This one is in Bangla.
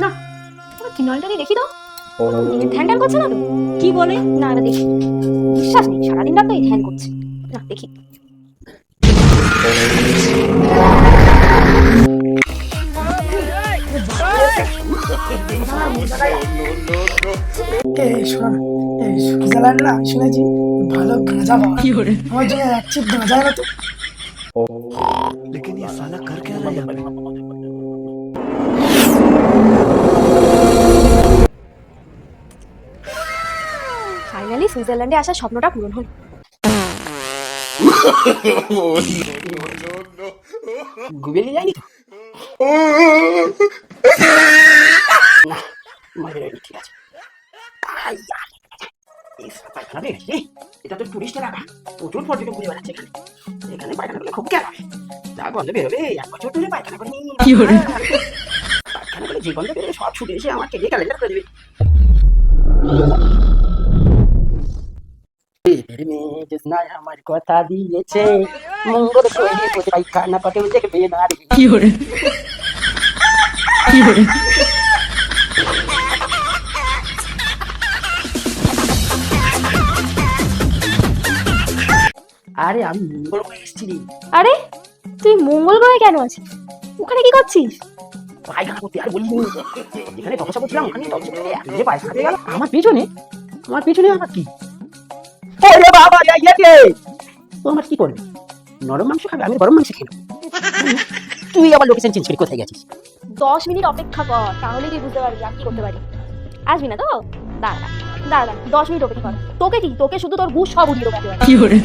না, কিনলটা দেখি তো। ধ্যান ধ্যান করছে না তো? কি বলে? না এটা দেখি, বিশ্বাস নেই, সারাদিন রাত এই ধ্যান করছে। না দেখি। এই শোন, এই সুইজারল্যান্ডে না আমি শুনেছি ভালো গাঁজা পাওয়া যায়। আমার জন্য এক চিপ গাঁজা এনে তো। लेकिन ये साला कर क्या रहा है यहाँ पे? ফাইনালি সুইজারল্যান্ডে আসার স্বপ্নটা পূরণ হলো। গুগলি যায়নি তো? না, মজা হয়নি, ঠিক আছে। পায়খানা পেয়ে গেছি রে। এটা তো টুরিস্ট এলাকা, প্রচুর পর্যটক ঘুরে বেড়াচ্ছে এখানে। এখানে পায়খানা করলে খুব কেন হবে? যা গন্ধ বেরোবে, 1 বছর ধরে পায়খানা করে নি। পায়খানা করে যে গন্ধ বেরোবে সব ছুটে এসে আমার কেটে ক্যালেন্ডার করে দেবে। আমার কথা দিয়েছে মঙ্গল তৈরি করে পায়খানা পাটেও দেখবে না রে। আরে আমি মঙ্গল করে এসেছি রে। আরে তুই মঙ্গল গ্রহে কেন আছিস? ওখানে কি করছিস? পায়খানা করতে আর বলিনি। যেখানে তপস্যা করছিলাম ওখানে তপস্যা করতে এক যে পায়খানা পেয়ে গেল আমার পেছনে। আমার পেছনে আমার কি? ওরে বাবা ইয়ে ও আমার কি করবে? নরম মাংস খাবে, আমি গরম মাংস খেলো। তুই আবার লোকেশন চেঞ্জ করে কোথায় গেছিস? 10 মিনিট অপেক্ষা কর, তাহলে তুই বুঝতে পারবি আমি কি করতে পারি। আসবি না তো? দাঁড়া দাঁড়া, 10 মিনিট অপেক্ষা কর। তোকে কি, তোকে শুধু তোর ঘুষ সব উড়িয়ে দেবো একেবারে।